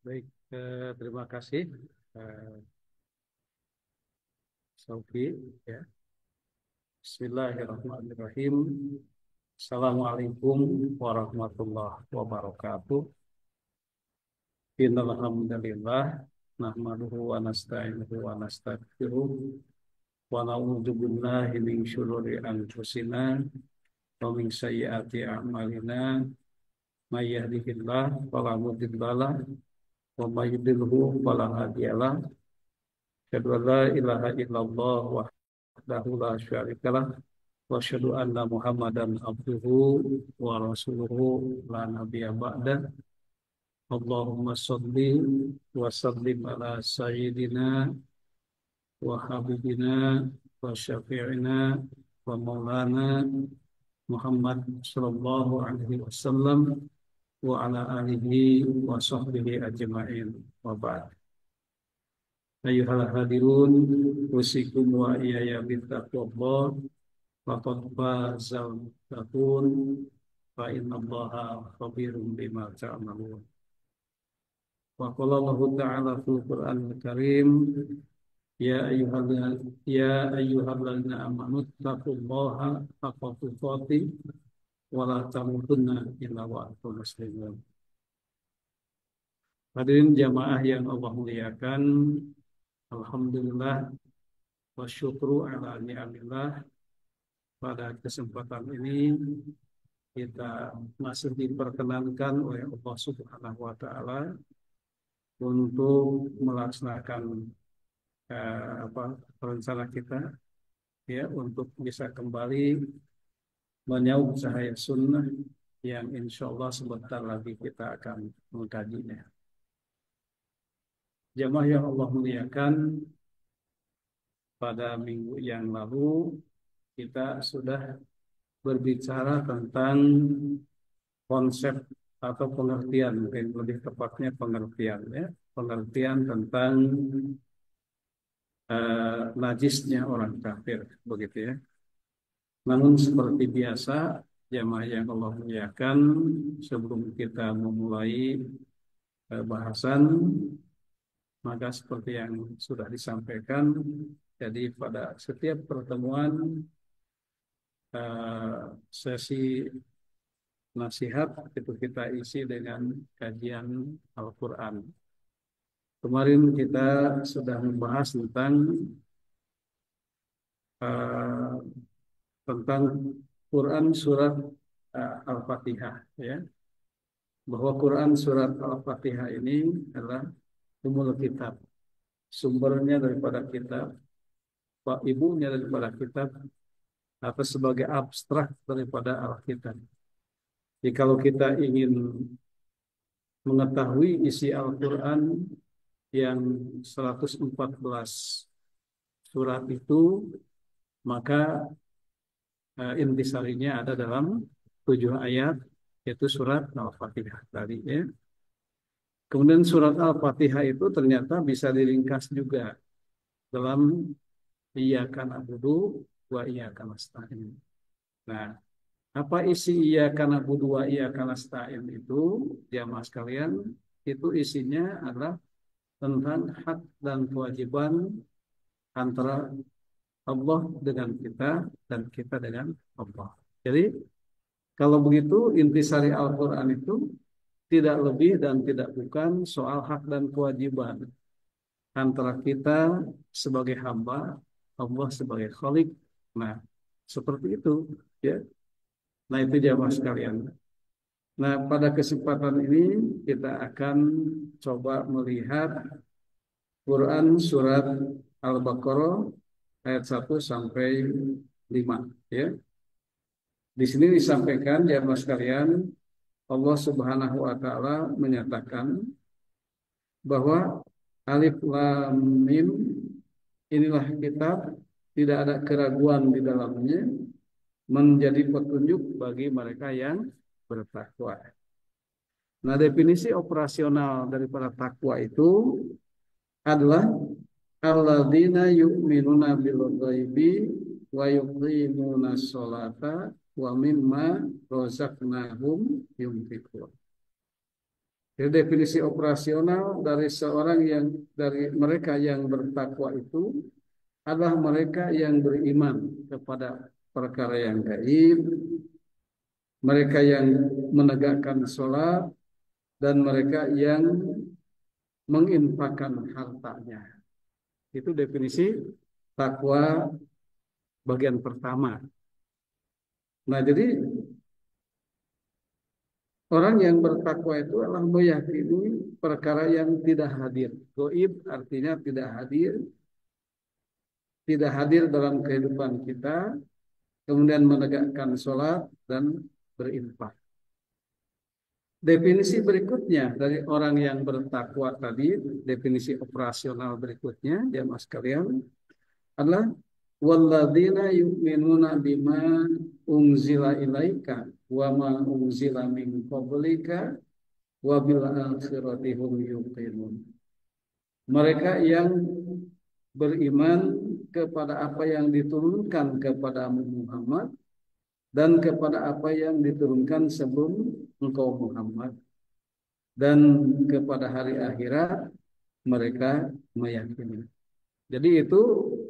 Baik, terima kasih, eh, Sofi. Ya. Bismillahirrahmanirrahim. Assalamualaikum warahmatullahi wabarakatuh. Innal hamdalillah nahmaduhu wa nasta'inuhu wa nastaghfiruh wa na'udzu billahi min syururi anfusina wa min sayyiati a'malina may yahdihillahu fala mudilla lahu wa may yudlilhu fala hadiya lahu. Asyhadu an la ilaha illallah wahdahu la syarika lah wa asyhadu anna Muhammadan abduhu wa rasuluhu la nabiyya ba'da. Allahumma shalli wa sallim ala sayyidina wa habibina wa syafi'ina wa maulana Muhammad sallallahu alaihi wasallam wa ala alihi wa sahbihi ajma'in wa ba'd. Ayyuhal hadirun usikum wa iyaya bittaqwallah faqad fazal muttaqun fa innallaha khabirum bima ta'malun. Wa qala Allah ta'ala fil Qur'anil Karim ya ayyuhalladzina amanu taqullaha haqqa tuqatih wa la tamutunna illa wa antum muslimun. Hadirin jamaah yang Allah muliakan, alhamdulillah wa syukru ala ni'amillah. Pada kesempatan ini kita masih diperkenankan oleh Allah Subhanahu wa taala untuk melaksanakan rencana kita, ya, untuk bisa kembali menyaut cahaya sunnah yang insya Allah sebentar lagi kita akan mengkajinya. Jamaah yang Allah muliakan, pada minggu yang lalu kita sudah berbicara tentang konsep atau pengertian, mungkin lebih tepatnya pengertian, ya, pengertian tentang najisnya orang kafir, begitu ya. Namun seperti biasa, jamaah yang Allah muliakan, sebelum kita memulai bahasan, maka seperti yang sudah disampaikan, jadi pada setiap pertemuan sesi nasihat itu kita isi dengan kajian Al-Quran. Kemarin kita sudah membahas tentang Quran surat Al-Fatihah, ya, bahwa Quran surat Al-Fatihah ini adalah umul kitab, sumbernya daripada kitab, pak ibunya daripada kitab, atau sebagai abstrak daripada Alkitab. Jadi kalau kita ingin mengetahui isi Al-Quran yang 114 surat itu, maka intisarinya ada dalam 7 ayat, yaitu surat Al-Fatihah tadi, ya. Kemudian surat Al-Fatihah itu ternyata bisa diringkas juga dalam iyyaka na'budu wa iyyaka nasta'in. Nah, apa isi iyyaka na'budu wa iyyaka nasta'in itu, jamaah sekalian, itu isinya adalah tentang hak dan kewajiban antara Allah dengan kita dan kita dengan Allah. Jadi kalau begitu intisari Al-Quran itu tidak lebih dan tidak bukan soal hak dan kewajiban antara kita sebagai hamba, Allah sebagai Khalik. Nah, seperti itu, ya. Nah, itu jamaah sekalian. Nah, pada kesempatan ini kita akan coba melihat Quran surat Al-Baqarah ayat 1 sampai 5, ya. Di sini disampaikan jamaah sekalian, Allah Subhanahu wa taala menyatakan bahwa alif lam mim inilah kitab, tidak ada keraguan di dalamnya, menjadi petunjuk bagi mereka yang bertakwa. Nah, definisi operasional daripada takwa itu adalah alladzina yu'minuna bil ghaibi wa yuqimuna sholata wa mimma razaqnahum yunfiqun. Jadi definisi operasional dari seorang yang dari mereka yang bertakwa itu adalah mereka yang beriman kepada perkara yang gaib, mereka yang menegakkan sholat, dan mereka yang menginfakkan hartanya. Itu definisi takwa bagian pertama. Nah, jadi orang yang bertakwa itu adalah meyakini perkara yang tidak hadir. Gaib artinya tidak hadir dalam kehidupan kita, kemudian menegakkan sholat dan berinfak. Definisi berikutnya dari orang yang bertakwa tadi, definisi operasional berikutnya, jamaah sekalian, adalah walladzina yu'minuna bima unzila ilaika wa ma unzila min qablika wa bil akhirati hum yuqinun. Mereka yang beriman kepada apa yang diturunkan kepada Muhammad dan kepada apa yang diturunkan sebelum engkau Muhammad, dan kepada hari akhirat mereka meyakini. Jadi itu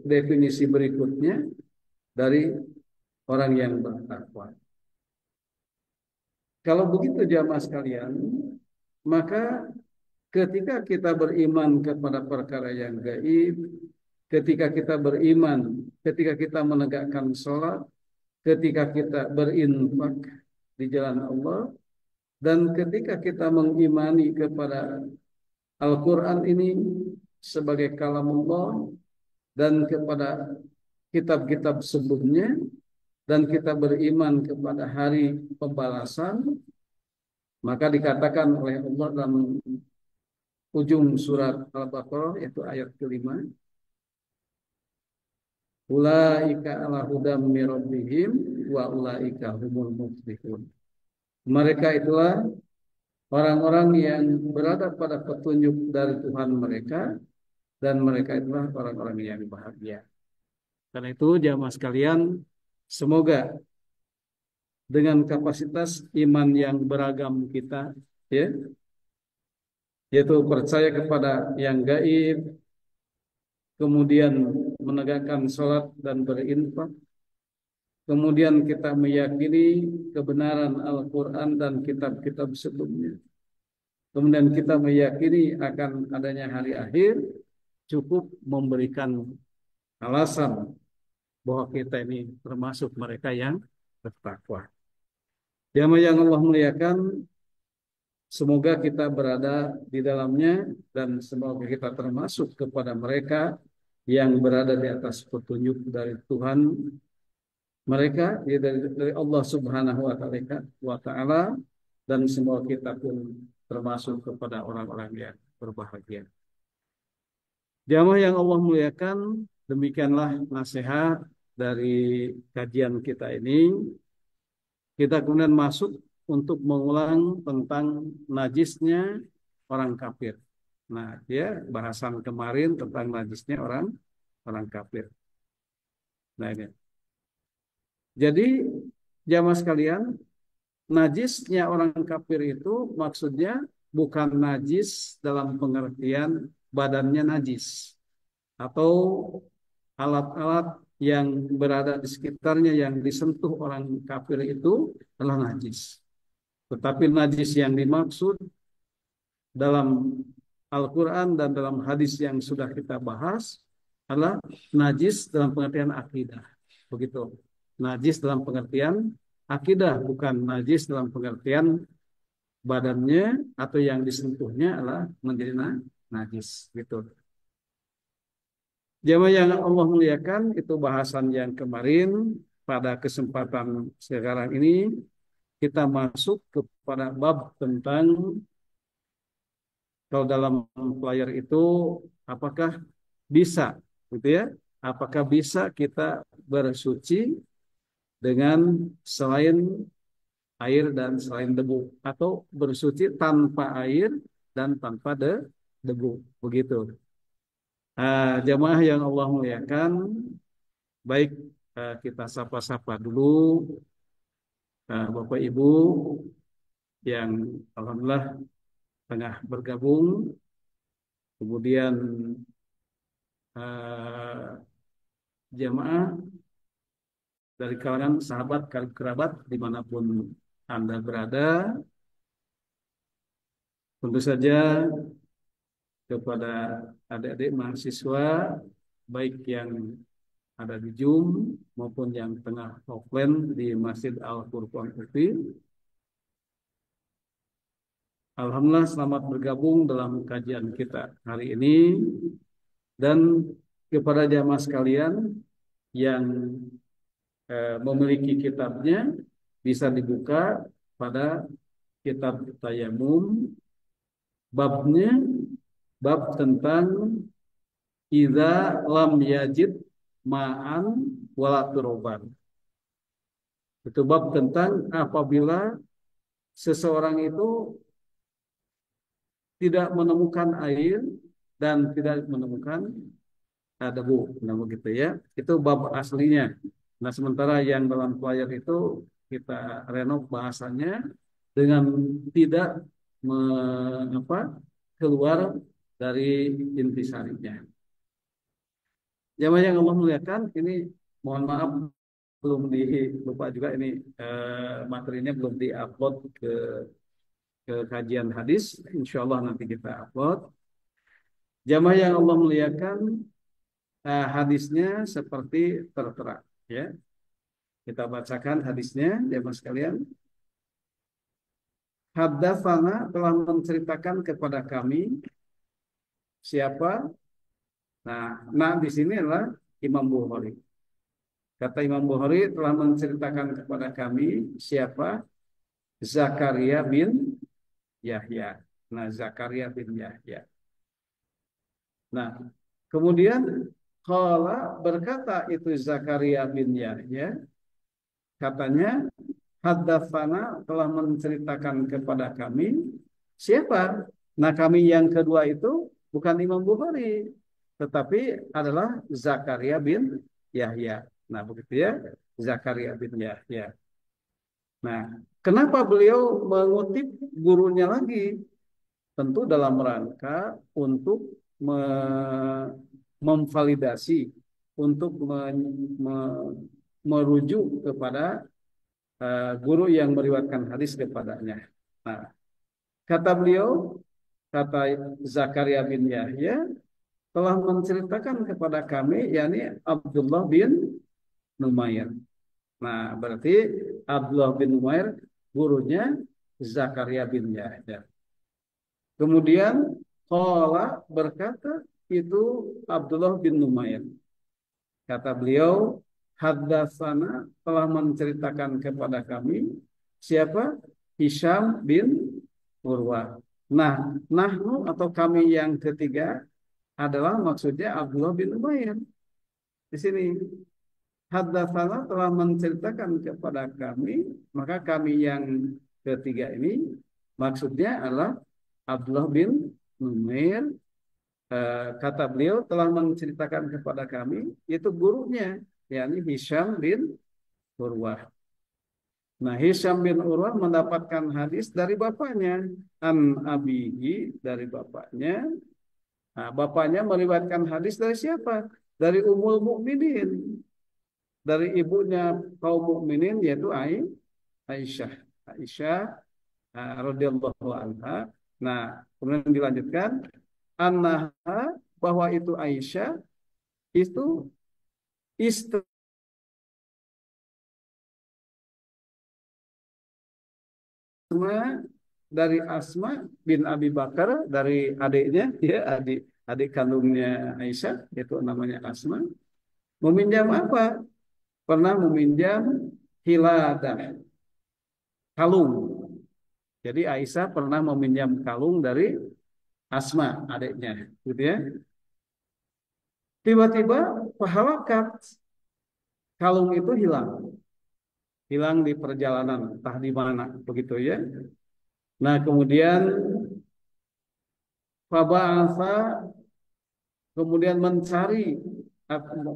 definisi berikutnya dari orang yang bertakwa. Kalau begitu jamaah sekalian, maka ketika kita beriman kepada perkara yang gaib, ketika kita beriman, ketika kita menegakkan sholat, ketika kita berinfak di jalan Allah, dan ketika kita mengimani kepada Al-Quran ini sebagai kalamullah dan kepada kitab-kitab sebelumnya, dan kita beriman kepada hari pembalasan, maka dikatakan oleh Allah dalam ujung surat Al-Baqarah, yaitu ayat kelima, ulaika ala hudam min rabbihim wa ulaika humul muflihun. Mereka itulah orang-orang yang berada pada petunjuk dari Tuhan mereka, dan mereka itulah orang-orang yang bahagia. Karena itu jamaah sekalian, semoga dengan kapasitas iman yang beragam kita, ya, yaitu percaya kepada yang gaib, kemudian menegakkan sholat dan berinfak, kemudian kita meyakini kebenaran Al-Quran dan kitab-kitab sebelumnya, kemudian kita meyakini akan adanya hari akhir, cukup memberikan alasan bahwa kita ini termasuk mereka yang bertakwa. Jamaah yang Allah muliakan, semoga kita berada di dalamnya dan semoga kita termasuk kepada mereka yang berada di atas petunjuk dari Tuhan mereka, ya, dari Allah Subhanahu wa taala, dan semoga kita pun termasuk kepada orang-orang yang berbahagia. Jamaah yang Allah muliakan, demikianlah nasihat dari kajian kita ini. Kita kemudian masuk untuk mengulang tentang najisnya orang kafir. Nah, ya, bahasan kemarin tentang najisnya orang kafir. Nah, ini. Jadi, jamaah sekalian, najisnya orang kafir itu maksudnya bukan najis dalam pengertian badannya najis atau alat-alat yang berada di sekitarnya yang disentuh orang kafir itu adalah najis. Tetapi najis yang dimaksud dalam Al-Quran dan dalam hadis yang sudah kita bahas adalah najis dalam pengertian akidah. Begitu. Najis dalam pengertian akidah, bukan najis dalam pengertian badannya atau yang disentuhnya adalah menjadi najis. Gitu. Jamaah yang Allah muliakan, itu bahasan yang kemarin. Pada kesempatan sekarang ini kita masuk kepada bab tentang kalau dalam player itu apakah bisa gitu ya? Apakah bisa kita bersuci dengan selain air dan selain debu atau bersuci tanpa air dan tanpa debu begitu. Jamaah yang Allah muliakan, baik kita sapa-sapa dulu Bapak Ibu yang alhamdulillah tengah bergabung, kemudian jamaah dari kalangan sahabat karib kerabat dimanapun Anda berada, tentu saja kepada adik-adik mahasiswa baik yang ada di Zoom maupun yang tengah offline di Masjid Al-Furqan UPI. Alhamdulillah selamat bergabung dalam kajian kita hari ini, dan kepada jamaah sekalian yang memiliki kitabnya bisa dibuka pada kitab Tayamum, babnya bab tentang idza lam yajid ma'an wala turoban. Itu bab tentang apabila seseorang itu tidak menemukan air dan tidak menemukan debu, nah begitu ya. Itu bab aslinya. Nah, sementara yang dalam player itu kita renov bahasanya dengan tidak keluar dari intisarinya. Jamaah yang Allah muliakan, ini mohon maaf belum lupa juga ini materinya belum diupload ke kajian hadis. Insya Allah nanti kita upload. Jamaah yang Allah muliakan, hadisnya seperti tertera ya. Kita bacakan hadisnya jamaah sekalian. Haddatsana telah menceritakan kepada kami siapa? Nah di sini adalah Imam Bukhari. Kata Imam Bukhari telah menceritakan kepada kami siapa? Zakaria bin Yahya. Nah, Zakaria bin Yahya. Nah, kemudian qala berkata itu Zakaria bin Yahya, katanya haddatsana telah menceritakan kepada kami siapa? Nah, kami yang kedua itu bukan Imam Bukhari, tetapi adalah Zakaria bin Yahya. Nah, begitu ya, Zakaria bin Yahya. Nah, kenapa beliau mengutip gurunya lagi? Tentu dalam rangka untuk memvalidasi, untuk merujuk kepada guru yang meriwayatkan hadis kepadanya. Nah, kata beliau, kata Zakaria bin Yahya, telah menceritakan kepada kami, yakni Abdullah bin Numair. Nah, berarti Abdullah bin Numair gurunya Zakaria bin Yahya. Kemudian qala berkata itu Abdullah bin Numair. Kata beliau, haddatsana telah menceritakan kepada kami siapa? Hisham bin Urwah. Nah, nahnu atau kami yang ketiga adalah maksudnya Abdullah bin Numair. Di sini haddatsana telah menceritakan kepada kami, maka kami yang ketiga ini maksudnya adalah Abdullah bin Numair. Kata beliau telah menceritakan kepada kami yaitu gurunya, yakni Hisham bin Urwah. Nah, Hisham bin Urwah mendapatkan hadis dari bapaknya, an abihi, dari bapaknya. Nah, bapaknya meriwayatkan hadis dari siapa? dari Ummul Mukminin, dari ibunya kaum mukminin yaitu Aisyah. Aisyah radhiyallahu anha. Nah, kemudian dilanjutkan annaha, bahwa itu Aisyah itu istri dari Asma bin Abi Bakar, dari adiknya, ya, adik kandungnya Aisyah, itu namanya Asma, meminjam apa? Pernah meminjam hiladah, kalung. Jadi Aisyah pernah meminjam kalung dari Asma, adiknya, gitu ya. Tiba-tiba pahalakat, kalung itu hilang, hilang di perjalanan, entah di mana, begitu ya. Nah, kemudian Faba'atha, kemudian mencari,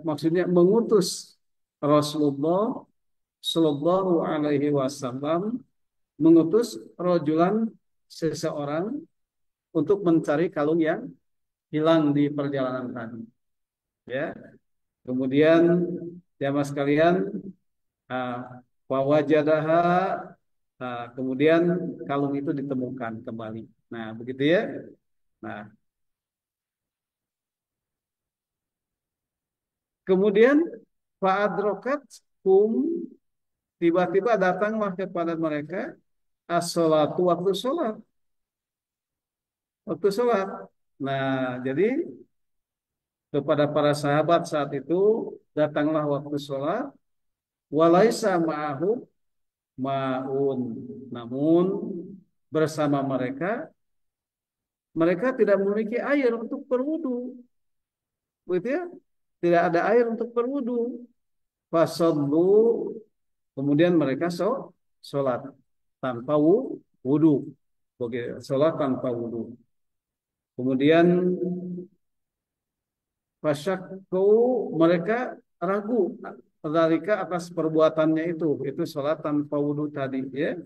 maksudnya mengutus Rasulullah Shallallahu Alaihi Wasallam, mengutus rojulan, seseorang, untuk mencari kalung yang hilang di perjalanan tadi. Ya, kemudian jamaah sekalian, wawajadaha, kemudian kalung itu ditemukan kembali. Nah, begitu ya. Nah, kemudian fa'adrokat hum, tiba-tiba datanglah kepada mereka as-sholatu, waktu sholat, waktu sholat. Nah, jadi kepada para sahabat saat itu datanglah waktu sholat, walaisa ma'ahu ma'un, namun bersama mereka, mereka tidak memiliki air untuk berwudu, begitu ya, tidak ada air untuk berwudu. Fasallu, kemudian mereka sholat tanpa wudu, begitu, sholat tanpa wudu. Kemudian fasyakku, mereka ragu dzalika, atas perbuatannya itu sholat tanpa wudu tadi, ya,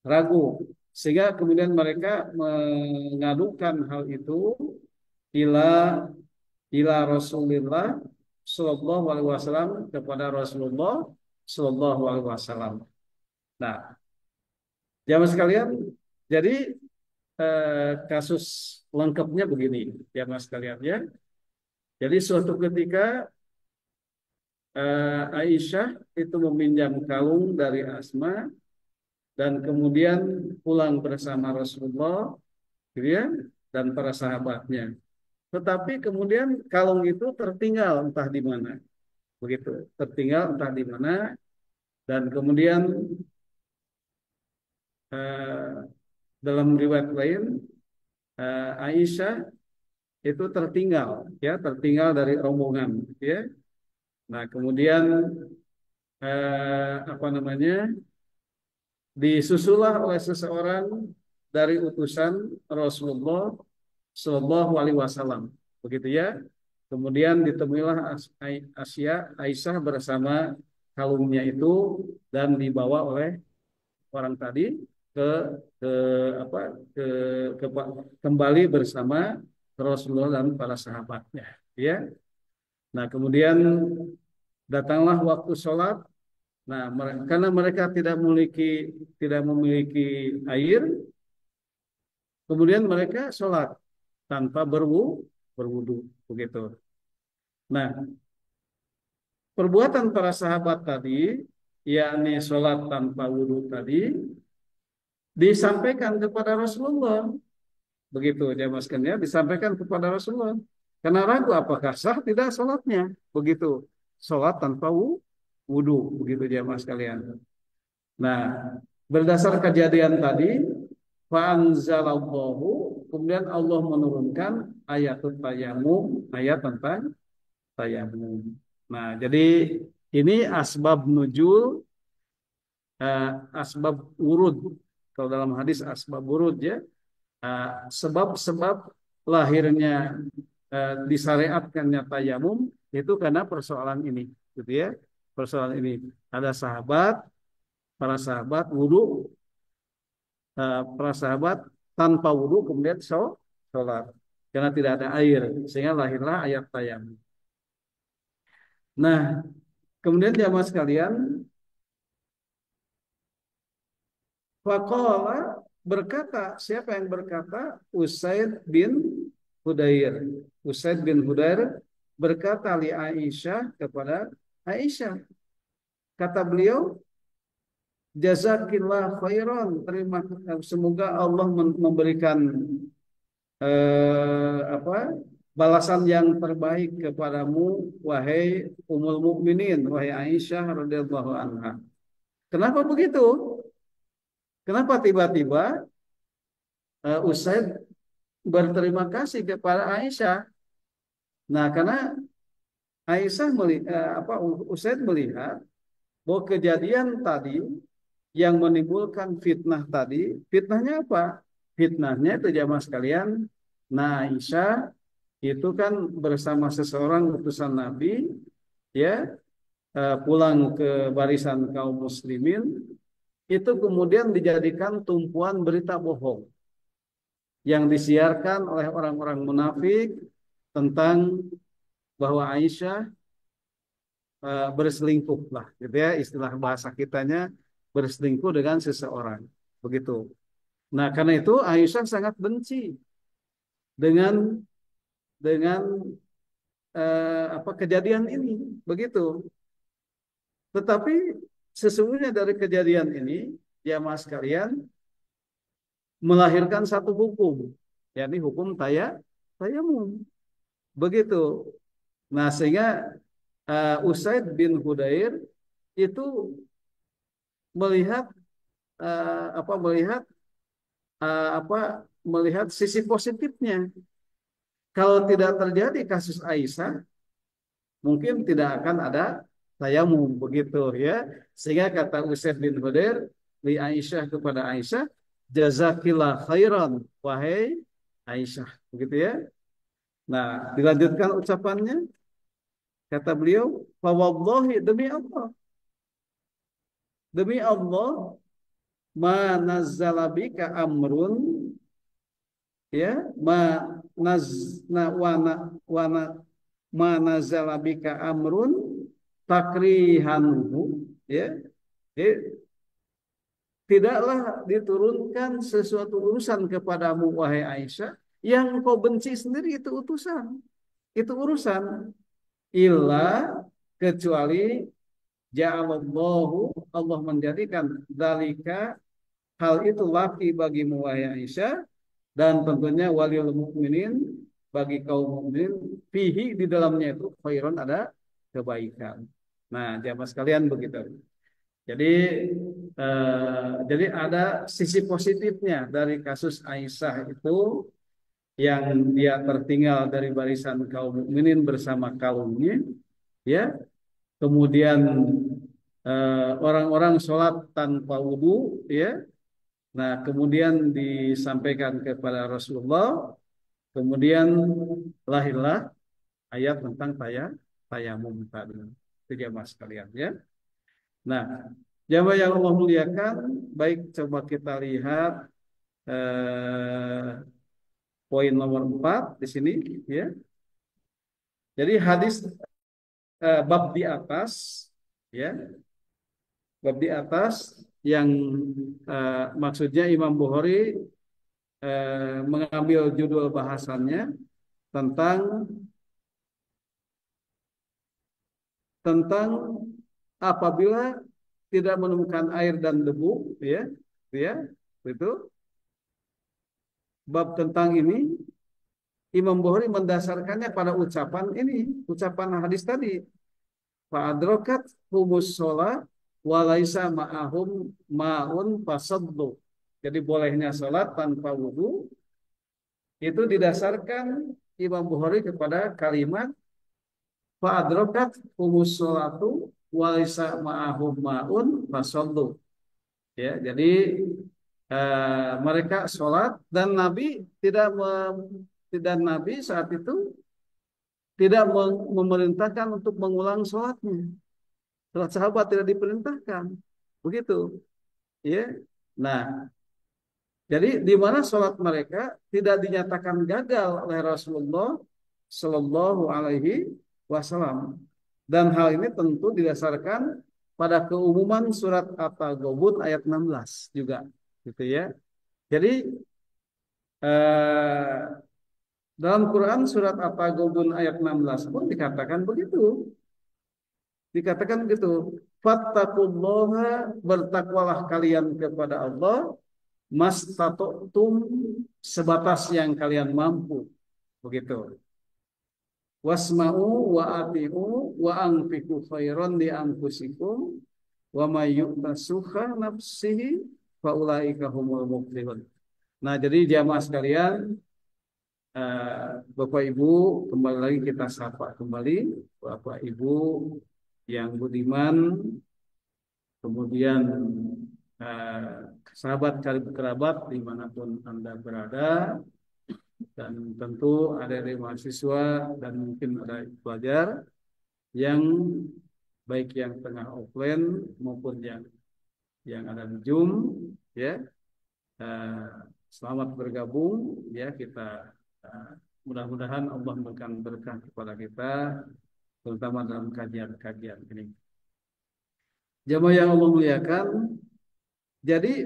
ragu, sehingga kemudian mereka mengadukan hal itu ila ila Rasulullah Sallallahu Alaihi Wasallam, kepada Rasulullah Sallallahu Alaihi Wasallam. Nah, jamaah sekalian, jadi kasus lengkapnya begini, jamaah sekalian, ya. Jadi suatu ketika Aisyah itu meminjam kalung dari Asma dan kemudian pulang bersama Rasulullah, gitu ya, dan para sahabatnya. Tetapi kemudian kalung itu tertinggal entah di mana, begitu, tertinggal entah di mana, dan kemudian eh, dalam riwayat lain Aisyah itu tertinggal, ya, tertinggal dari rombongan, ya. Nah, kemudian apa namanya, disusulah oleh seseorang dari utusan Rasulullah Shallallahu Alaihi Wasallam, begitu ya. Kemudian ditemuilah Aisyah bersama kalungnya itu, dan dibawa oleh orang tadi ke ke apa ke, ke kembali bersama Rasulullah dan para sahabatnya, ya. Nah, kemudian datanglah waktu sholat. Nah, karena mereka tidak memiliki air, kemudian mereka sholat tanpa berwudu, begitu. Nah, perbuatan para sahabat tadi, yakni sholat tanpa wudu tadi, disampaikan kepada Rasulullah, begitu jamaah sekalian, ya, disampaikan kepada Rasulullah. Karena ragu apakah sah tidak sholatnya, begitu. Sholat tanpa wudu, begitu jamaah sekalian. Nah, berdasar kejadian tadi, fa'anzalallahu, kemudian Allah menurunkan ayat tayamum, ayat tentang tayamum. Nah, jadi ini asbab nuzul, asbab wurud. Kalau dalam hadis asbab wurud, ya, sebab-sebab lahirnya, disyariatkannya tayamum itu karena persoalan ini, gitu ya. Persoalan ini, ada para sahabat wudu, para sahabat tanpa wudu kemudian sholat karena tidak ada air, sehingga lahirlah ayat tayamum. Nah, kemudian jamaah sekalian, faqala berkata, siapa yang berkata? Usaid bin Hudair. Usaid bin Hudair berkata li Aisyah kepada Aisyah. Kata beliau, jazakillah khairan. Semoga Allah memberikan apa balasan yang terbaik kepadamu wahai Ummul Mukminin, wahai Aisyah radhiyallahu anha. Kenapa begitu? Kenapa tiba-tiba Usaid berterima kasih kepada Aisyah? Nah, karena Aisyah Usaid melihat bahwa kejadian tadi yang menimbulkan fitnah tadi, fitnahnya apa? Fitnahnya itu jamaah sekalian, nah Aisyah itu kan bersama seseorang utusan Nabi, ya, pulang ke barisan kaum muslimin, itu kemudian dijadikan tumpuan berita bohong yang disiarkan oleh orang-orang munafik tentang bahwa Aisyah berselingkuh lah, gitu ya, istilah bahasa kitanya berselingkuh dengan seseorang, begitu. Nah, karena itu Aisyah sangat benci dengan kejadian ini, begitu. Tetapi sesungguhnya dari kejadian ini, ya mas kalian, melahirkan satu hukum, yakni hukum tayamum, begitu. Nah, sehingga Usaid bin Hudair itu melihat melihat melihat sisi positifnya. Kalau tidak terjadi kasus Aisyah, mungkin tidak akan ada tayamum, begitu ya. Sehingga kata Usaid bin Hudair li Aisyah kepada Aisyah, jazakillah khairan wahai Aisyah, begitu ya. Nah, dilanjutkan ucapannya, kata beliau, fa wallahi, demi Allah, ma nazzala bika amrun, ya, ma naz na wana wana ma nazzala bika amrun takrihanhu, ya. Jadi, tidaklah diturunkan sesuatu urusan kepadamu wahai Aisyah yang kau benci sendiri, itu utusan, itu urusan, illa, kecuali ja'alallahu, Allah menjadikan dalika, hal itu, laki bagimu wahai Aisyah, dan tentunya waliul mukminin, bagi kaum mukminin, fihi, di dalamnya itu khairon, ada kebaikan. Nah, jamaah sekalian, begitu. Jadi jadi ada sisi positifnya dari kasus Aisyah itu, yang dia tertinggal dari barisan kaum mukminin bersama kaumnya, ya. Kemudian orang-orang sholat tanpa wudhu, ya. Nah, kemudian disampaikan kepada Rasulullah, kemudian lahirlah ayat tentang tayamum tadi. Itu jamaah sekalian, ya. Nah, jamaah yang Allah muliakan, baik, coba kita lihat eh, poin nomor 4 di sini, ya. Jadi hadis bab di atas, ya, bab di atas yang maksudnya Imam Bukhari mengambil judul bahasannya tentang tentang apabila tidak menemukan air dan debu, ya, ya, itu bab tentang ini Imam Bukhari mendasarkannya pada ucapan ini, ucapan hadis tadi, fa'adrokat humus sholat walaisa ma'ahum ma'un fasaddu. Jadi bolehnya sholat tanpa wudhu itu didasarkan Imam Bukhari kepada kalimat fa'adrokat humus sholatu walaisa ma'ahum ma'un fasaddu. Ya, jadi mereka sholat dan Nabi tidak Nabi saat itu tidak memerintahkan untuk mengulang sholatnya. Sholat sahabat tidak diperintahkan, begitu, ya. Nah, jadi di mana sholat mereka tidak dinyatakan gagal oleh Rasulullah Shallallahu Alaihi Wasallam. Dan hal ini tentu didasarkan pada keumuman surat At-Taghabun ayat 16 juga, gitu ya. Jadi eh, dalam Quran surat At-Taghabun ayat 16 pun dikatakan begitu. Dikatakan begitu. Fattaqullaha, bertakwalah kalian kepada Allah, mastata'tum, sebatas yang kalian mampu. Begitu. Wasma'u wa ati'u wa anfiqu khairan li anfusikum wa may yu'ta suha nafsihi faulaika humul muflihun. Nah, jadi jamaah sekalian, Bapak Ibu, kembali lagi kita sapa kembali Bapak Ibu yang budiman, kemudian eh, sahabat karib kerabat dimanapun Anda berada, dan tentu ada dari mahasiswa dan mungkin ada pelajar yang baik yang tengah offline maupun yang ada di Zoom, ya. Eh, Selamat bergabung, ya. Kita eh, mudah-mudahan Allah memberikan berkah kepada kita, terutama dalam kajian-kajian ini. Jamaah yang Allah muliakan, jadi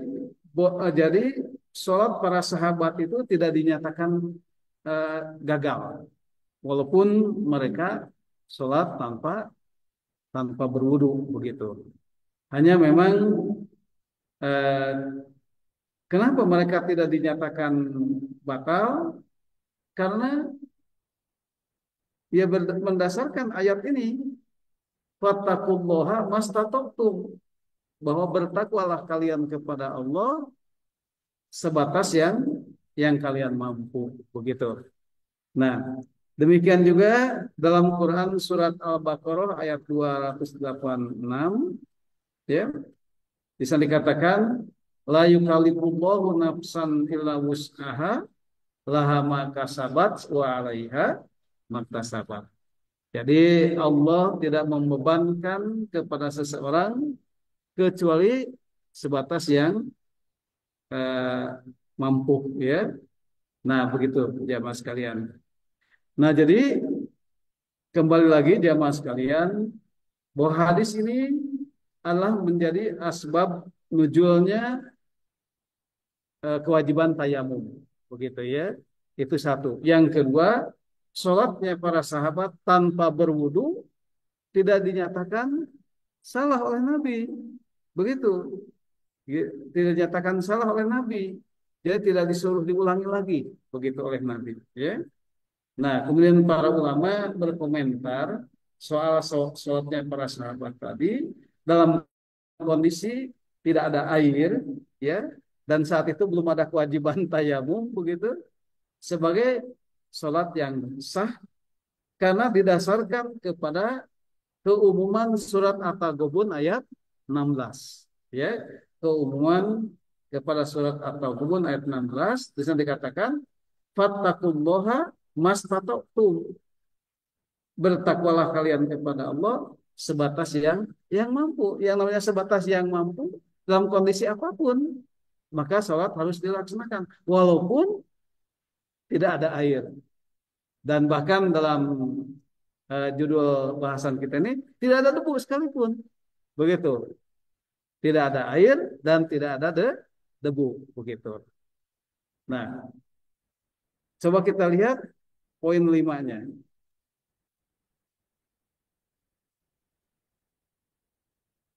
jadi sholat para sahabat itu tidak dinyatakan gagal, walaupun mereka sholat tanpa berwudu begitu. Hanya memang eh, kenapa mereka tidak dinyatakan batal? Karena ia mendasarkan ayat ini, fattaqullaha mastata'tum, bahwa bertakwalah kalian kepada Allah sebatas yang kalian mampu, begitu. Nah, demikian juga dalam Quran surat Al-Baqarah ayat 286, ya, bisa dikatakan la yukallifullahu nafsan illa wus'aha laha ma kasabat wa 'alaiha maktasabat. Jadi Allah tidak membebankan kepada seseorang kecuali sebatas yang eh, mampu, ya. Nah, begitu jamaah sekalian. Nah, jadi kembali lagi jamaah sekalian, bahwa hadis ini adalah menjadi asbab nuzulnya kewajiban tayamum, begitu ya. Itu satu. Yang kedua, sholatnya para sahabat tanpa berwudu tidak dinyatakan salah oleh Nabi, begitu. Tidak dinyatakan salah oleh Nabi, jadi tidak disuruh diulangi lagi, begitu oleh Nabi, ya. Nah, kemudian para ulama berkomentar soal sholatnya para sahabat tadi dalam kondisi tidak ada air, ya, dan saat itu belum ada kewajiban tayamum, begitu, sebagai sholat yang sah karena didasarkan kepada keumuman surat At-Taghabun ayat 16, ya. Keumuman kepada surat At-Taghabun ayat 16 di sana dikatakan fattaqullaha mastata'tum, bertakwalah kalian kepada Allah sebatas yang mampu. Yang namanya sebatas yang mampu dalam kondisi apapun, maka sholat harus dilaksanakan walaupun tidak ada air. Dan bahkan dalam judul bahasan kita ini tidak ada debu sekalipun, begitu. Tidak ada air dan tidak ada debu, begitu. Nah, coba kita lihat poin 5-nya.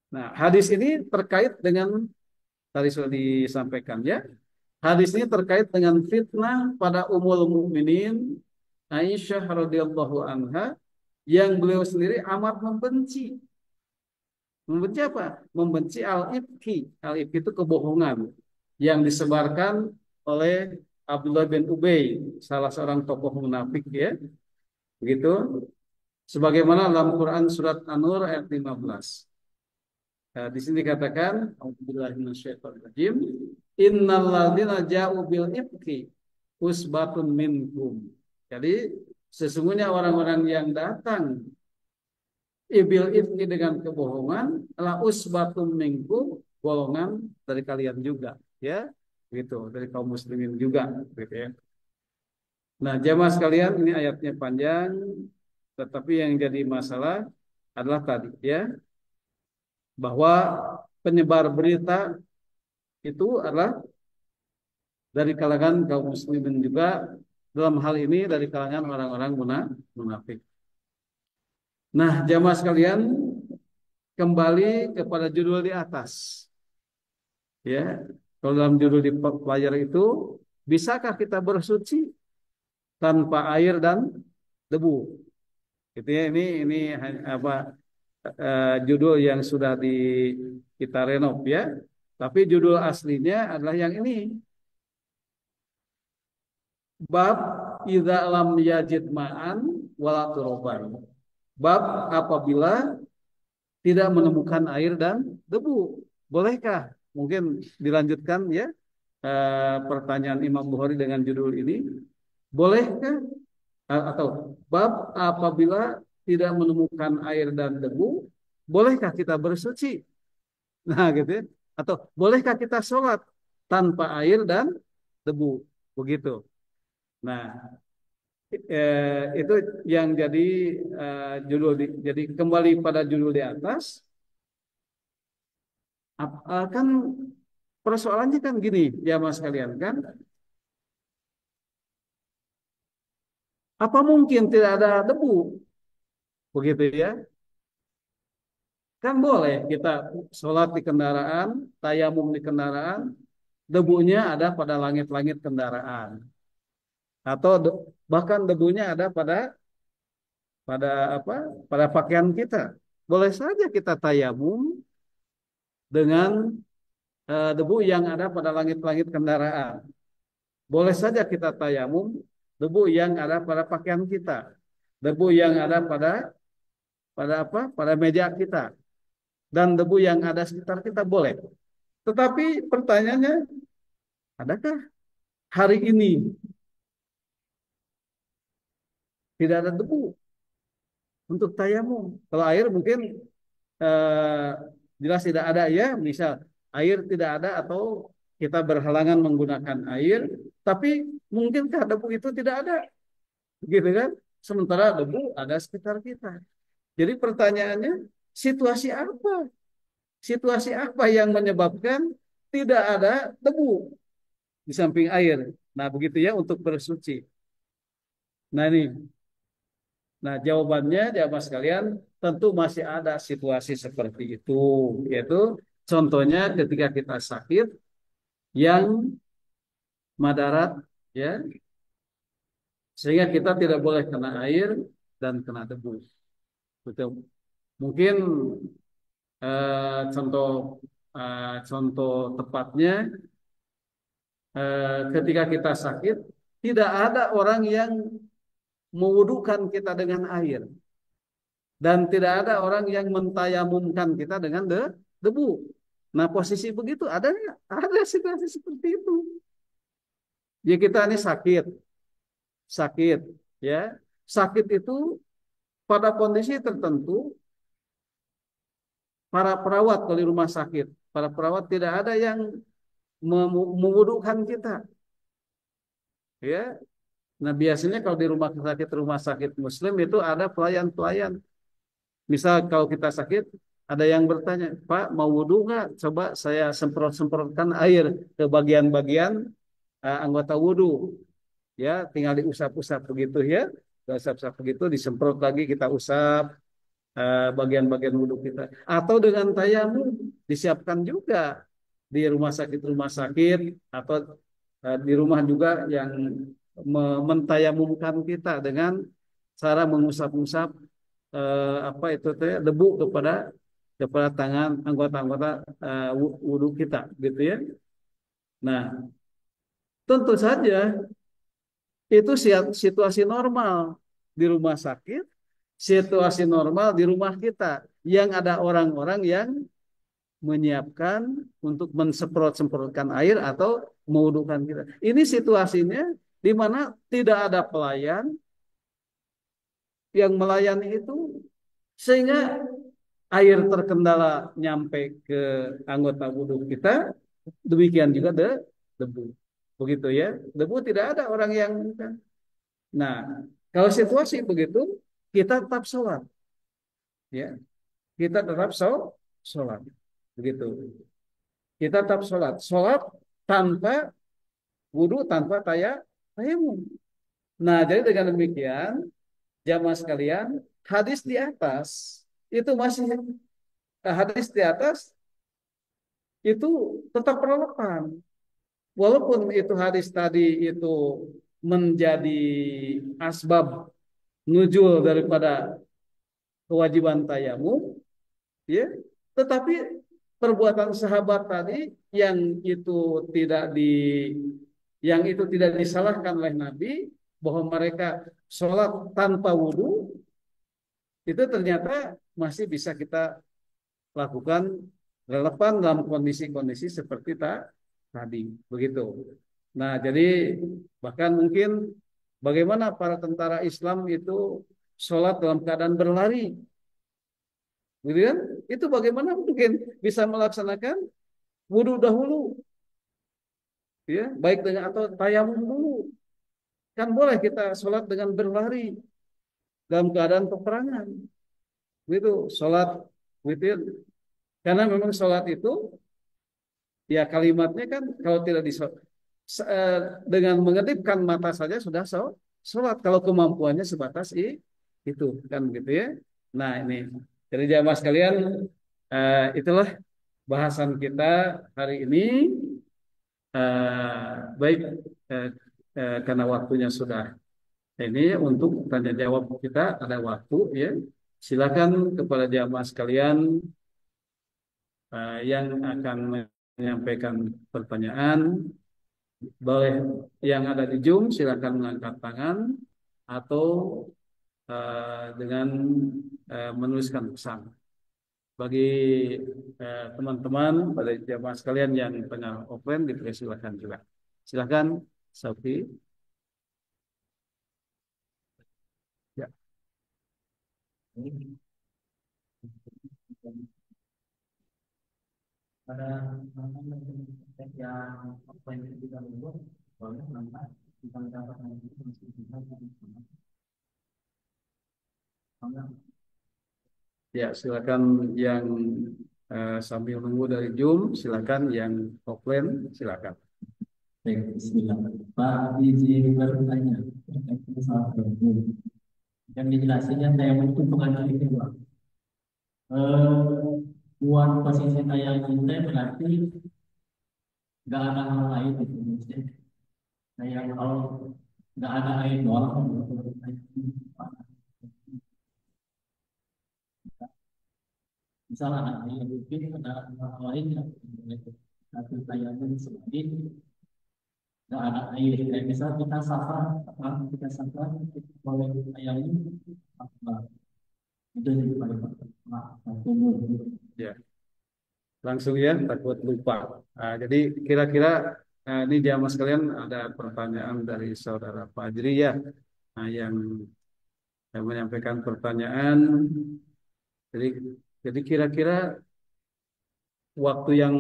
Nah, hadis ini terkait dengan tadi sudah disampaikan, ya. Hadis ini terkait dengan fitnah pada Ummul Mukminin Aisyah radhiyallahu anha yang beliau sendiri amat membenci. Membenci apa? Membenci al-ifki. Al-ifki itu kebohongan yang disebarkan oleh Abdullah bin Ubay, salah seorang tokoh munafik, ya. Begitu. Sebagaimana dalam Quran surat An-Nur ayat 15. Nah, di sini dikatakan, A'udzubillahi minasyaitonir rajim, innal ladzina ja'u bil ifki usbatun minkum. Jadi sesungguhnya orang-orang yang datang ibil ifki dengan kebohongan adalah usbatun minkum, golongan dari kalian juga, ya. Gitu, dari kaum muslimin juga, gitu ya. Nah, jamaah sekalian, ini ayatnya panjang, tetapi yang jadi masalah adalah tadi ya, bahwa penyebar berita itu adalah dari kalangan kaum muslimin juga, dalam hal ini dari kalangan orang-orang munafik. Nah, jamaah sekalian, kembali kepada judul di atas. Ya, kalau dalam judul di pelajar itu, bisakah kita bersuci tanpa air dan debu? Gitu ya, ini apa judul yang sudah kita renov ya. Tapi judul aslinya adalah yang ini. Bab idza lam yajid ma'an wala turoban. Bab apabila tidak menemukan air dan debu. Bolehkah? Mungkin dilanjutkan ya pertanyaan Imam Bukhari dengan judul ini. Bolehkah atau bab apabila tidak menemukan air dan debu, bolehkah kita bersuci? Nah, gitu ya. Atau bolehkah kita sholat tanpa air dan debu? Begitu. Nah, itu yang jadi jadi kembali pada judul di atas. Kan persoalannya kan gini ya mas kalian kan, apa mungkin tidak ada debu begitu ya, kan boleh kita sholat di kendaraan, tayamum di kendaraan, debunya ada pada langit-langit kendaraan atau bahkan debunya ada pada apa, pada pakaian kita, boleh saja kita tayamum dengan debu yang ada pada langit-langit kendaraan. Boleh saja kita tayamum debu yang ada pada pakaian kita, debu yang ada pada apa? Pada meja kita, dan debu yang ada sekitar kita boleh. Tetapi pertanyaannya, adakah hari ini tidak ada debu untuk tayamum? Kalau air mungkin eh, jelas tidak ada ya, misal air tidak ada atau kita berhalangan menggunakan air, tapi mungkinkah debu itu tidak ada, gitu kan? Sementara debu ada sekitar kita. Jadi pertanyaannya, situasi apa? Situasi apa yang menyebabkan tidak ada debu di samping air? Nah, begitu ya untuk bersuci. Nah, ini. Nah, jawabannya, jawab sekalian, tentu masih ada situasi seperti itu. Yaitu, contohnya ketika kita sakit yang madarat, ya, sehingga kita tidak boleh kena air dan kena debu. Betul. Mungkin contoh contoh tepatnya ketika kita sakit tidak ada orang yang mewudukan kita dengan air dan tidak ada orang yang mentayamumkan kita dengan debu. Nah posisi begitu ada nggak? Ada situasi seperti itu. Ya kita ini sakit, ya sakit itu pada kondisi tertentu para perawat kalau di rumah sakit, para perawat tidak ada yang memwudukan kita, ya. Nah, biasanya kalau di rumah sakit Muslim itu ada pelayan-pelayan. Misal kalau kita sakit, ada yang bertanya, Pak, mau wudhu nggak? Coba saya semprot-semprotkan air ke bagian-bagian anggota wudhu. Ya, tinggal diusap-usap begitu ya. Diusap-usap begitu, disemprot lagi, kita usap bagian-bagian wudhu kita. Atau dengan tayamum, disiapkan juga di rumah sakit atau di rumah juga yang mentayamumkan kita dengan cara mengusap-usap apa itu teh debu kepada tangan anggota-anggota wudhu kita gitu ya. Nah, tentu saja itu situasi normal di rumah sakit, situasi normal di rumah kita yang ada orang-orang yang menyiapkan untuk mensemprot-semprotkan air atau mewudukan kita. Ini situasinya di mana tidak ada pelayan yang melayani itu sehingga air terkendala nyampe ke anggota wudhu kita, demikian juga debu. Begitu ya. Debu tidak ada orang yang. Nah, kalau situasi begitu, kita tetap sholat. ya kita tetap sholat, begitu. Kita tetap sholat, sholat tanpa wudhu, tanpa tayamum. Nah, jadi dengan demikian, jamaah sekalian, hadis di atas itu masih hadis di atas itu tetap relevan. Walaupun itu hadis tadi itu menjadi asbab nuzul daripada kewajiban tayamum, ya, tetapi perbuatan sahabat tadi tidak di yang itu tidak disalahkan oleh Nabi bahwa mereka sholat tanpa wudhu itu ternyata masih bisa kita lakukan relevan dalam kondisi-kondisi seperti tadi begitu. Nah, jadi bahkan mungkin bagaimana para tentara Islam itu sholat dalam keadaan berlari, gitu kan? Itu bagaimana mungkin bisa melaksanakan wudhu dahulu, ya, baik dengan atau tayamum dulu. Kan boleh kita sholat dengan berlari dalam keadaan peperangan, gitu. Sholat, gitu. Karena memang sholat itu, ya kalimatnya kan kalau tidak dengan mengedipkan mata saja sudah sholat. Kalau kemampuannya sebatas itu kan gitu ya. Nah ini, jadi jamaah sekalian, itulah bahasan kita hari ini. Baik, eh, karena waktunya sudah ini untuk tanya jawab kita ada waktu ya. Silakan kepada jamaah sekalian yang akan menyampaikan pertanyaan, boleh yang ada di Zoom silakan mengangkat tangan atau dengan menuliskan pesan. Bagi teman-teman pada jamaah sekalian yang tengah offline dipersilakan juga. Silakan, Sophie. Ya. Pada yang offline kita dulu, boleh nampak kita dapat nanti masih bisa. Ya, silakan yang sambil menunggu dari Zoom, silakan yang offline, silakan. Baik, bismillah. Pak, izin bertanya. Yang dijelasinnya saya itu bukan itu, Pak. Buat posisi saya kita berarti nggak ada hal lain gitu. Saya kalau nggak ada air doang, misalnya ada yang mungkin ada hal lain yang satu saya ini seperti nggak ada air. Kayak misal kita safar, kita boleh ayam ini apa? Itu yang paling Ya, langsung ya, takut lupa. Jadi kira-kira ini jamaah sekalian ada pertanyaan dari saudara Fajri ya, yang menyampaikan pertanyaan. Jadi, jadi kira-kira waktu yang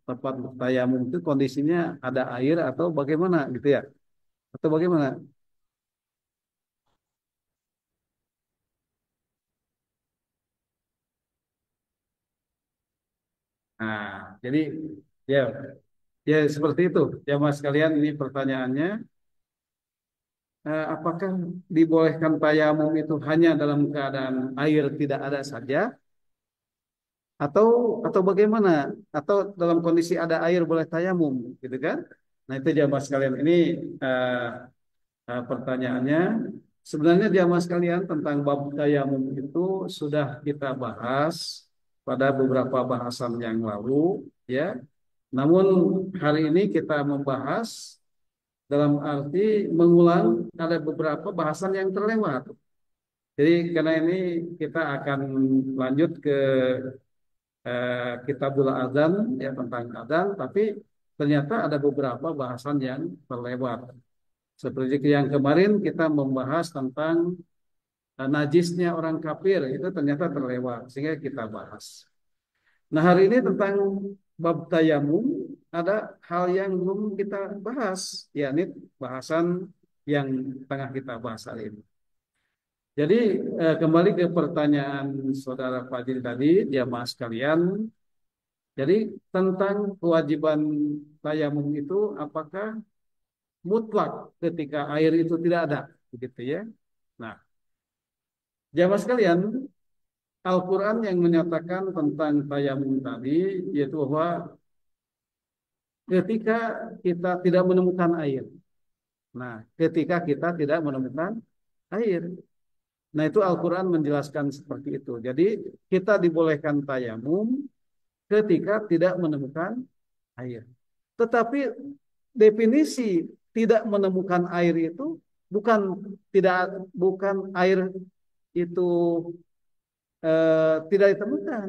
tepat tayamum itu kondisinya ada air atau bagaimana gitu ya? Atau bagaimana? Nah, jadi ya, ya seperti itu. Ya Mas sekalian, ini pertanyaannya, apakah dibolehkan tayamum itu hanya dalam keadaan air tidak ada saja, atau bagaimana? Atau dalam kondisi ada air boleh tayamum, gitu kan? Nah itu jamaah sekalian ini eh, pertanyaannya. Sebenarnya jamaah sekalian tentang bab tayamum itu sudah kita bahas pada beberapa bahasan yang lalu, ya. Namun hari ini kita membahas dalam arti mengulang ada beberapa bahasan yang terlewat. Jadi karena ini kita akan lanjut ke Kitabul Adzan ya tentang adzan, tapi ternyata ada beberapa bahasan yang terlewat. Seperti yang kemarin kita membahas tentang najisnya orang kafir itu ternyata terlewat sehingga kita bahas. Nah hari ini tentang bab tayamum ada hal yang belum kita bahas, yakni bahasan yang tengah kita bahas hari ini. Jadi kembali ke pertanyaan saudara Fadil tadi, jamaah sekalian. Jadi tentang kewajiban tayamum itu apakah mutlak ketika air itu tidak ada, begitu ya? Nah, jamaah sekalian, Al-Quran yang menyatakan tentang tayamum tadi, yaitu bahwa ketika kita tidak menemukan air. Nah, ketika kita tidak menemukan air. Nah, itu Al-Quran menjelaskan seperti itu. Jadi, kita dibolehkan tayamum ketika tidak menemukan air. Tetapi definisi tidak menemukan air itu bukan bukan air itu tidak ditemukan.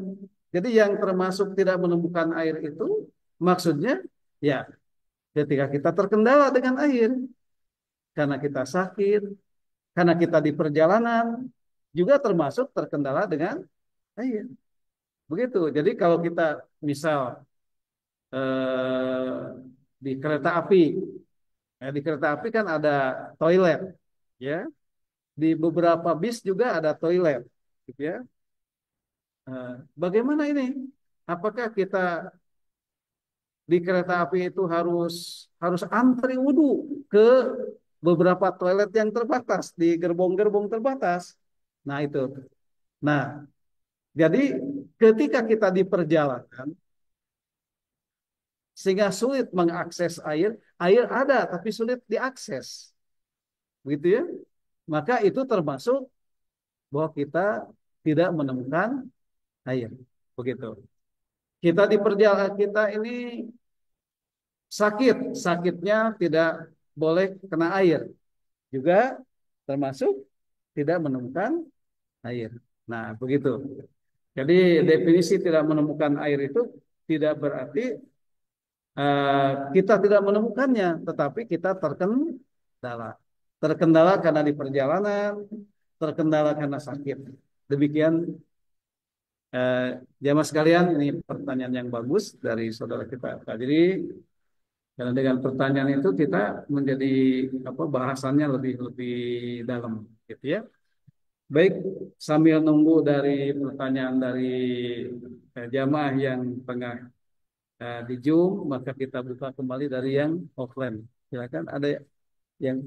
Jadi yang termasuk tidak menemukan air itu maksudnya ya ketika kita terkendala dengan air karena kita sakit, karena kita di perjalanan juga termasuk terkendala dengan air. Begitu. Jadi kalau kita misal eh, di kereta api, di kereta api kan ada toilet, ya. Di beberapa bis juga ada toilet, gitu ya. Bagaimana ini? Apakah kita di kereta api itu harus harus antri wudhu ke beberapa toilet yang terbatas di gerbong-gerbong terbatas? Nah itu. Nah, jadi ketika kita di perjalanan sehingga sulit mengakses air, air ada tapi sulit diakses, begitu ya? Maka itu termasuk bahwa kita tidak menemukan air, begitu. Kita di perjalanan kita ini sakit, sakitnya tidak boleh kena air, juga termasuk tidak menemukan air. Nah, begitu. Jadi definisi tidak menemukan air itu tidak berarti kita tidak menemukannya, tetapi kita terkendala. Terkendala karena di perjalanan, terkendala karena sakit. Demikian eh, jamaah sekalian, ini pertanyaan yang bagus dari saudara kita. Jadi karena dengan pertanyaan itu kita menjadi apa bahasannya lebih lebih dalam, gitu ya. Baik, sambil nunggu dari pertanyaan dari jamaah yang tengah di Zoom, maka kita buka kembali dari yang offline. Silakan ada yang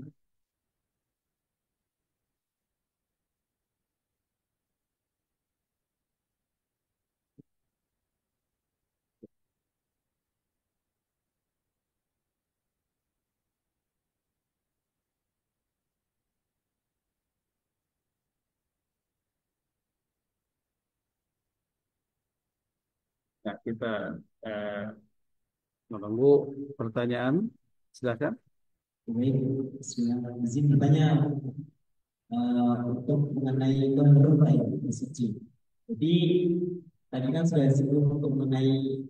kita eh, menunggu pertanyaan. Silakan. Baik, Bismillah. Izin bertanya untuk mengenai berdoa ya bersuci. Jadi tadi kan sudah disebut untuk mengenai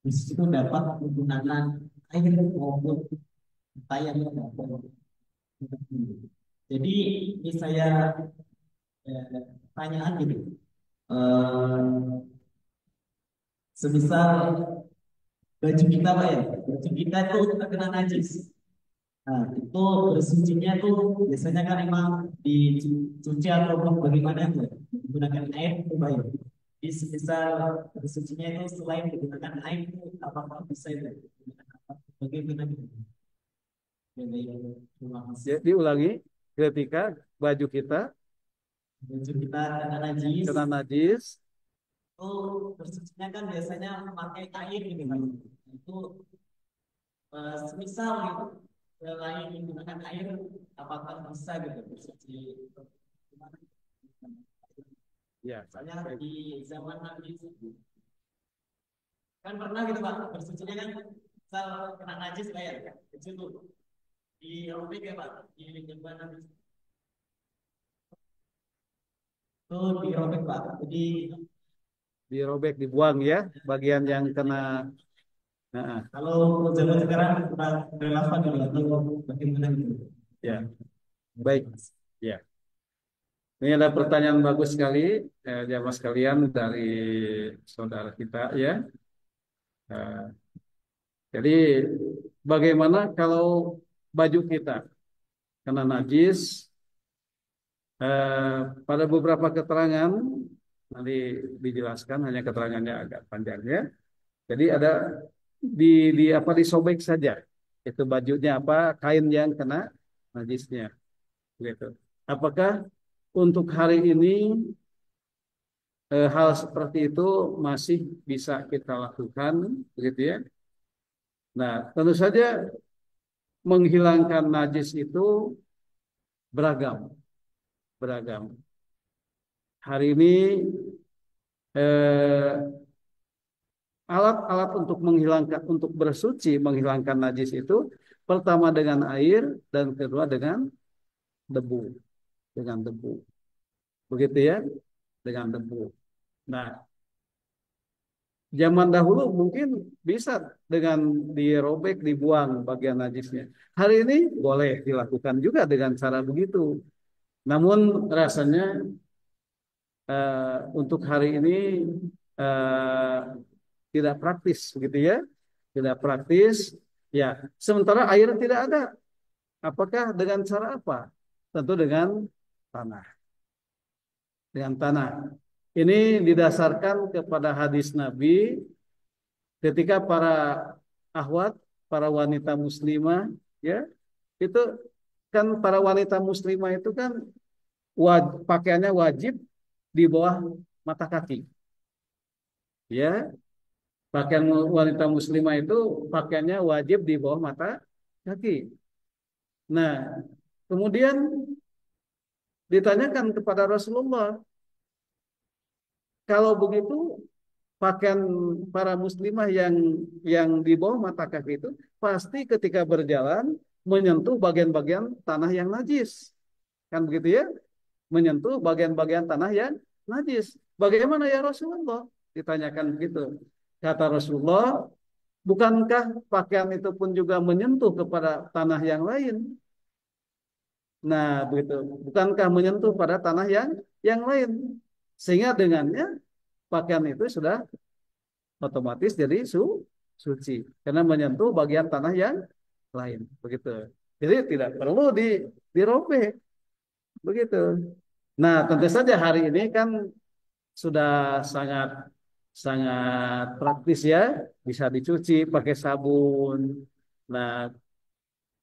bersuci itu dapat menggunakan air maupun tayamum maupun. Jadi ini saya pertanyaan gitu. Eh, Semisal baju kita Pak ya, baju kita itu terkena najis. Nah, itu bersucinya tuh biasanya kan emang dicuci atau bagaimana itu menggunakan air itu baik. Di semisal bersucinya itu selain menggunakan air itu apakah bisa itu bagaimana gitu? Ya, baik. Terima kasih. Ya, diulangi ketika baju kita Baju kita kena najis, kena najis, itu bersucinya kan biasanya memakai air gitu kan. Itu semisal gitu selain menggunakan air apakah bisa gitu bersuci gimana? ya, Misalnya baik. di zaman Nabi kan pernah gitu Pak bersucinya kan misal kena najis kayak kecil tuh di robek ya Pak di zaman Nabi tuh di robek Pak jadi Dirobek, dibuang ya, bagian yang kena. Nah, kalau zaman sekarang udah relevan gitu atau bagaimana gitu ya, baik. Ya, ini ada pertanyaan bagus sekali, jamaah sekalian dari saudara kita ya. Eh, jadi bagaimana kalau baju kita kena najis, Pada beberapa keterangan nanti dijelaskan, hanya keterangannya agak panjang ya. Jadi ada di apa disobek saja itu bajunya apa kain yang kena najisnya gitu. Apakah untuk hari ini hal seperti itu masih bisa kita lakukan begitu ya? Nah, tentu saja menghilangkan najis itu beragam, beragam. Hari ini eh, alat-alat untuk menghilangkan, untuk bersuci, menghilangkan najis itu pertama dengan air dan kedua dengan debu, dengan debu. Begitu ya, dengan debu. Nah, zaman dahulu mungkin bisa dengan dirobek, dibuang bagian najisnya. Hari ini boleh dilakukan juga dengan cara begitu. Namun rasanya untuk hari ini eh, tidak praktis, begitu ya, tidak praktis. Ya, sementara air tidak ada. Apakah dengan cara apa? Tentu dengan tanah, dengan tanah. Ini didasarkan kepada hadis Nabi ketika para ahwat, para wanita muslimah, ya, itu kan para wanita muslimah itu kan pakaiannya wajib di bawah mata kaki, ya. Pakaian wanita muslimah itu pakaiannya wajib di bawah mata kaki. Nah, kemudian ditanyakan kepada Rasulullah, kalau begitu pakaian para muslimah yang di bawah mata kaki itu pasti ketika berjalan menyentuh bagian-bagian tanah yang najis. Kan begitu ya? Menyentuh bagian-bagian tanah yang najis. Bagaimana ya Rasulullah? Ditanyakan begitu. Kata Rasulullah, bukankah pakaian itu pun juga menyentuh kepada tanah yang lain? Nah, begitu. Bukankah menyentuh pada tanah yang lain? Sehingga dengannya pakaian itu sudah otomatis jadi suci karena menyentuh bagian tanah yang lain. Begitu. Jadi tidak perlu dirobek. Begitu. Nah, tentu saja hari ini kan sudah sangat sangat praktis ya, bisa dicuci pakai sabun. Nah,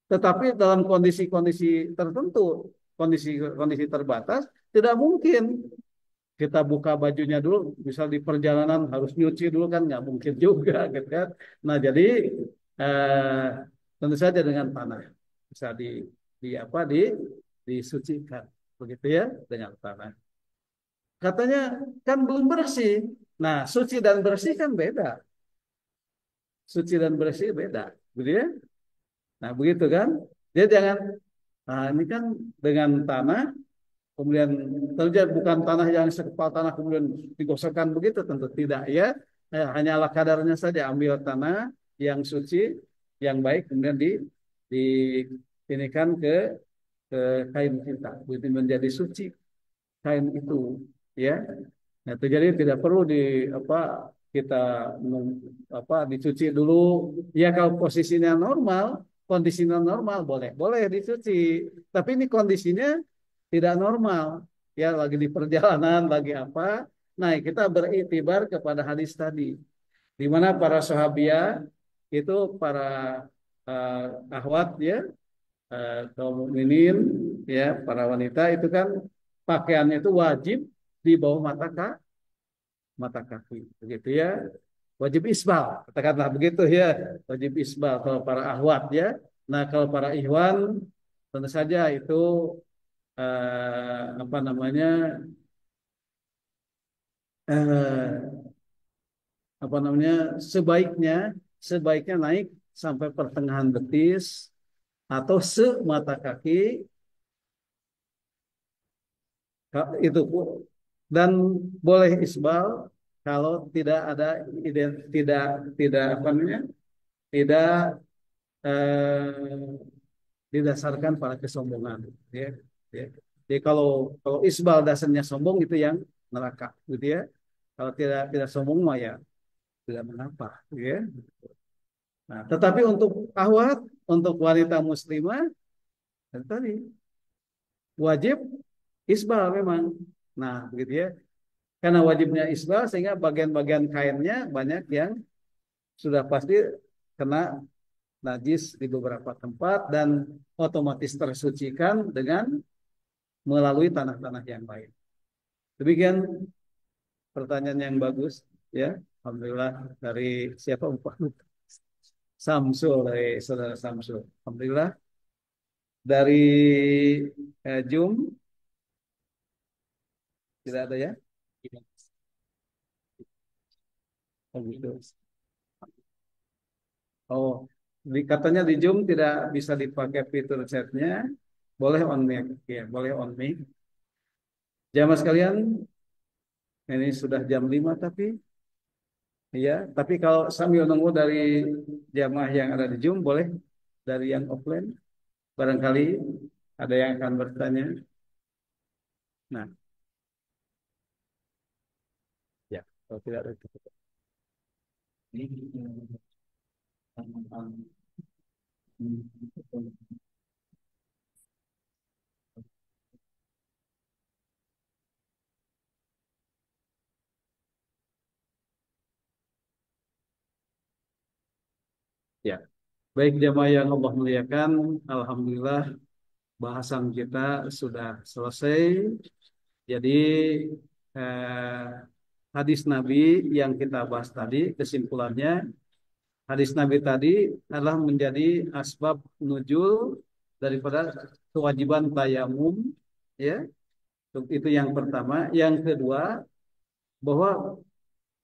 tetapi dalam kondisi-kondisi tertentu, kondisi-kondisi terbatas, tidak mungkin kita buka bajunya dulu, misal di perjalanan harus nyuci dulu kan nggak mungkin juga, gitu kan. Nah, jadi eh, tentu saja dengan tanah bisa di apa disucikan, begitu ya dengan tanah. Katanya kan belum bersih. Nah, suci dan bersih kan beda. Suci dan bersih beda, gitu ya. Nah, begitu kan. Jadi jangan, nah ini kan dengan tanah, kemudian terjadi bukan tanah yang sekepal tanah kemudian digosokkan begitu, tentu tidak ya. Hanyalah kadarnya saja, ambil tanah yang suci, yang baik, kemudian di ini kan ke kain kita, begitu menjadi suci kain itu, ya. Nah, itu jadi tidak perlu di apa kita dicuci dulu. Ya kalau posisinya normal, kondisinya normal boleh, boleh dicuci. Tapi ini kondisinya tidak normal. Ya lagi di perjalanan, lagi apa? Nah, kita beriktibar kepada hadis tadi, di mana para sahabiah itu para ahwat ya, kaum mukminin ya, para wanita itu kan pakaiannya itu wajib di bawah mata kaki, begitu ya. Wajib isbal, katakanlah begitu ya. Wajib isbal kalau para ahwat ya. Nah, kalau para ikhwan tentu saja itu apa namanya eh, apa namanya sebaiknya sebaiknya naik sampai pertengahan betis atau semata kaki itu dan boleh isbal kalau tidak ada tidak tidak apa namanya tidak eh, didasarkan pada kesombongan ya, ya. Jadi kalau isbal dasarnya sombong itu yang neraka gitu ya. Kalau tidak sombong mah ya tidak mengapa ya. Nah, tetapi untuk ahwat, untuk wanita muslimah tadi wajib Isbal memang. Nah, begitu ya. Karena wajibnya isbal sehingga bagian-bagian kainnya banyak yang sudah pasti kena najis di beberapa tempat dan otomatis tersucikan dengan melalui tanah-tanah yang lain. Demikian pertanyaan yang bagus ya. Alhamdulillah dari siapa Pak? Samsul dari saudara Samsul. Alhamdulillah dari Jum tidak ada ya? Oh gitu. Oh, katanya di Zoom tidak bisa dipakai fitur chatnya, boleh on mic, ya, boleh on mic. Jamaah sekalian, ini sudah jam 5 tapi, ya, tapi kalau sambil nunggu dari jamaah yang ada di Zoom, boleh dari yang offline, barangkali ada yang akan bertanya. Nah, ya, kalau tidak ada itu. Ya, baik jamaah yang Allah muliakan, Alhamdulillah bahasan kita sudah selesai. Jadi eh, hadis Nabi yang kita bahas tadi, kesimpulannya hadis Nabi tadi adalah menjadi asbab nuzul daripada kewajiban tayamum, ya. Itu yang pertama. Yang kedua, bahwa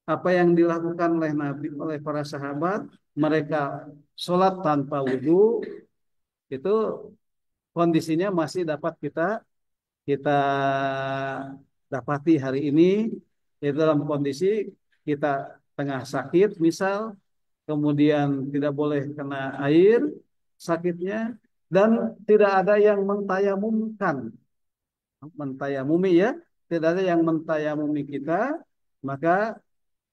apa yang dilakukan oleh Nabi oleh para sahabat, mereka sholat tanpa wudhu itu kondisinya masih dapat kita kita dapati hari ini, yaitu dalam kondisi kita tengah sakit misal, kemudian tidak boleh kena air sakitnya, dan tidak ada yang mentayamumkan, mentayamumi ya, tidak ada yang mentayamumi kita, maka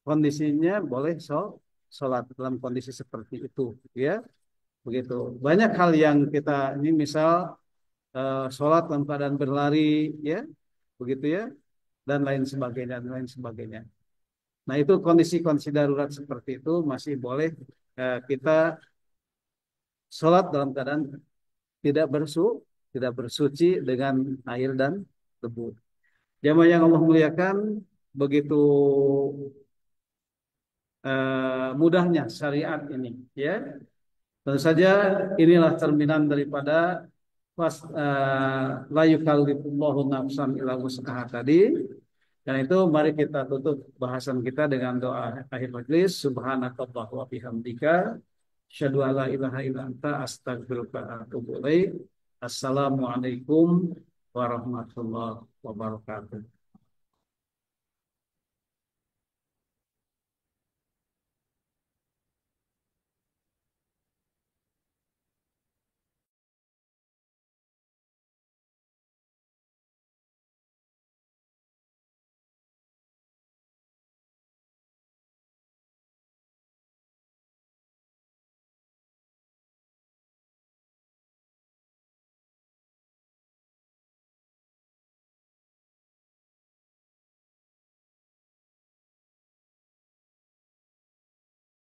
kondisinya boleh sholat dalam kondisi seperti itu, ya, begitu. Banyak hal yang kita ini misal sholat dalam keadaan berlari, ya, begitu ya, dan lain sebagainya, dan lain sebagainya. Nah, itu kondisi-kondisi darurat seperti itu masih boleh kita sholat dalam keadaan tidak tidak bersuci dengan air dan debu. Jamaah yang Allah muliakan, begitu mudahnya syariat ini, ya. Tentu saja inilah cerminan daripada la yukallifullahu nafsan illa wus'aha tadi. Dan itu mari kita tutup bahasan kita dengan doa akhir majlis. Subhanakallah wa bihamdika. Asyhadu an la ilaha illa anta astaghfiruka wa atubu ilaik. Assalamualaikum warahmatullahi wabarakatuh.